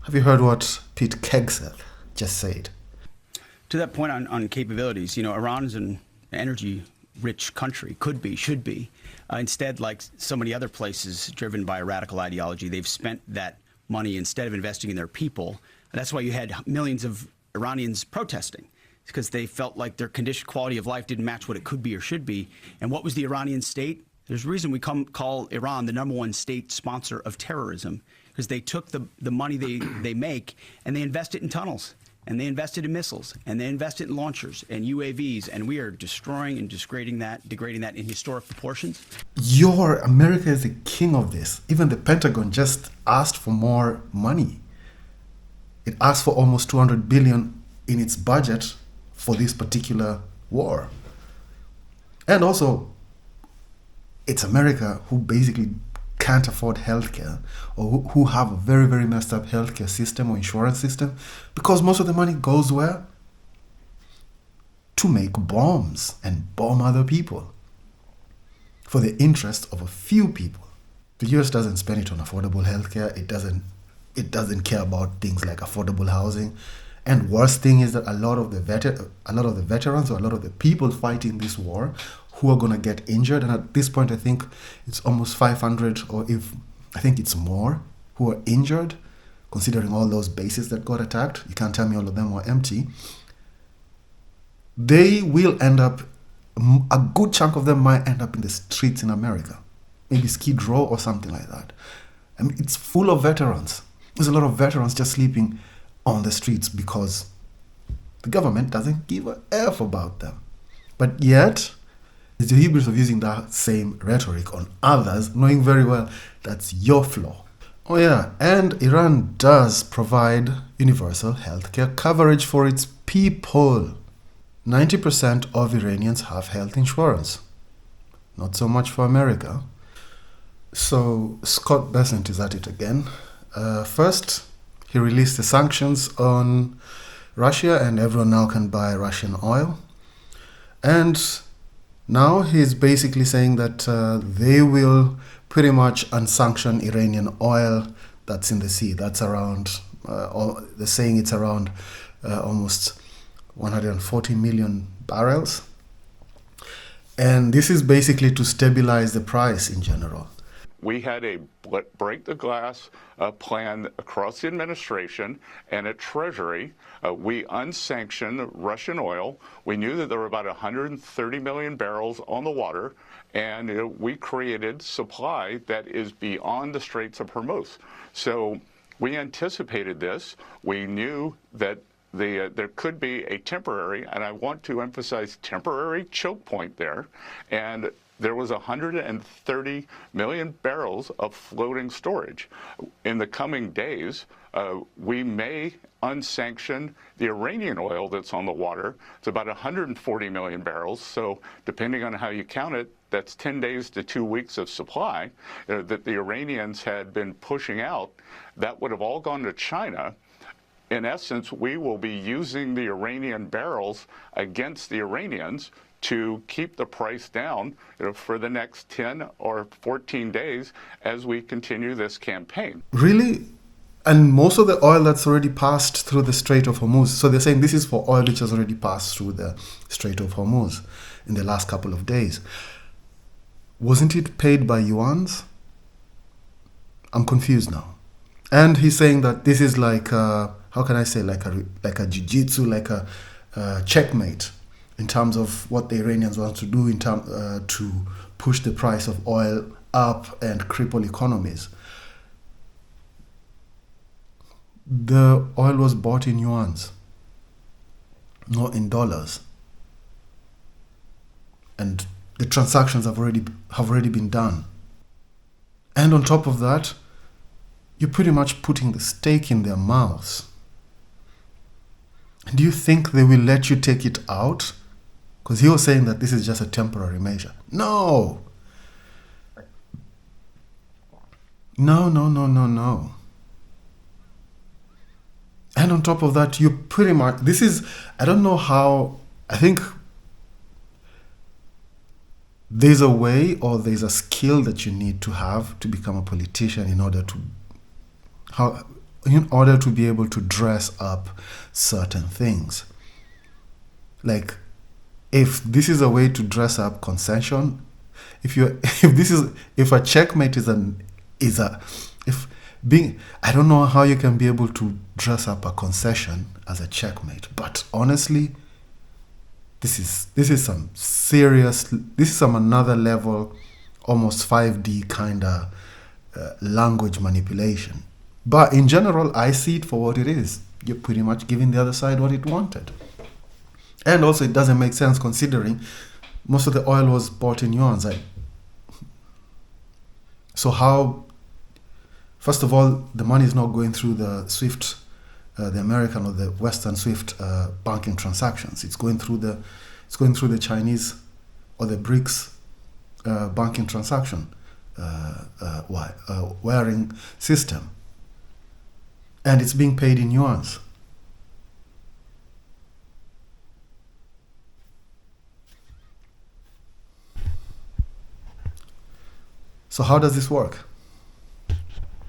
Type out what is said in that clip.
Have you heard what Pete Hegseth just said? To that point on capabilities, Iran is an energy-rich country, could be, should be. Instead, like so many other places driven by a radical ideology, they've spent that money instead of investing in their people. And that's why you had millions of Iranians protesting, because they felt like their quality of life didn't match what it could be or should be. And what was the Iranian state? There's a reason we call Iran the #1 state sponsor of terrorism, because they took the money they make and they invest it in tunnels, and they invested in missiles, and they invested in launchers and UAVs, and we are destroying and degrading that in historic proportions. America is the king of this. Even the Pentagon just asked for more money. It asked for almost $200 billion in its budget for this particular war. And also, it's America who basically can't afford healthcare, or who have a very, very messed up healthcare system or insurance system, because most of the money goes where? To make bombs and bomb other people for the interest of a few people. The US doesn't spend it on affordable healthcare. It doesn't care about things like affordable housing. And worst thing is that a lot of the veterans, or a lot of the people fighting this war, who are going to get injured, and at this point I think it's almost 500, or I think it's more, who are injured, considering all those bases that got attacked. You can't tell me all of them were empty. They will end up, a good chunk of them might end up in the streets in America, maybe Skid Row or something like that. I mean, it's full of veterans. There's a lot of veterans just sleeping on the streets because the government doesn't give a F about them. But yet, it's the hubris of using that same rhetoric on others, knowing very well that's your flaw. Oh yeah, and Iran does provide universal healthcare coverage for its people. 90% of Iranians have health insurance. Not so much for America. So Scott Bessent is at it again. First, he released the sanctions on Russia, and everyone now can buy Russian oil. And now he's basically saying that they will pretty much unsanction Iranian oil that's in the sea. That's around, they're saying it's around almost 140 million barrels. And this is basically to stabilize the price in general. We had a break the glass plan across the administration and at Treasury. We unsanctioned Russian oil. We knew that there were about 130 million barrels on the water, and we created supply that is beyond the Straits of Hormuz. So we anticipated this. We knew that there could be a temporary, and I want to emphasize temporary, choke point there, and there was 130 million barrels of floating storage. In the coming days, we may unsanction the Iranian oil that's on the water. It's about 140 million barrels. So depending on how you count it, that's 10 days to 2 weeks of supply that the Iranians had been pushing out. That would have all gone to China. In essence, we will be using the Iranian barrels against the Iranians to keep the price down for the next 10 or 14 days as we continue this campaign. Really? And most of the oil that's already passed through the Strait of Hormuz. So they're saying this is for oil which has already passed through the Strait of Hormuz in the last couple of days. Wasn't it paid by yuans? I'm confused now. And he's saying that this is like, how can I say, like a jiu-jitsu, like a checkmate, in terms of what the Iranians want to do to push the price of oil up and cripple economies. The oil was bought in yuans, not in dollars. And the transactions have already been done. And on top of that, you're pretty much putting the stake in their mouths. Do you think they will let you take it out? Because he was saying that this is just a temporary measure. No. No. And on top of that, you pretty much, I don't know how, I think there's a way or there's a skill that you need to have to become a politician in order to, in order to be able to dress up certain things. Like, if this is a way to dress up concession, if a checkmate is a if being I don't know how you can be able to dress up a concession as a checkmate, but honestly, this is some serious, this is some another level, almost 5D kind of language manipulation. But in general, I see it for what it is. You're pretty much giving the other side what it wanted. And also, it doesn't make sense considering most of the oil was bought in yuan. So how, first of all, the money is not going through the SWIFT, the American or the Western SWIFT banking transactions. It's going through the Chinese or the BRICS banking transaction wiring system. And it's being paid in yuan. So how does this work?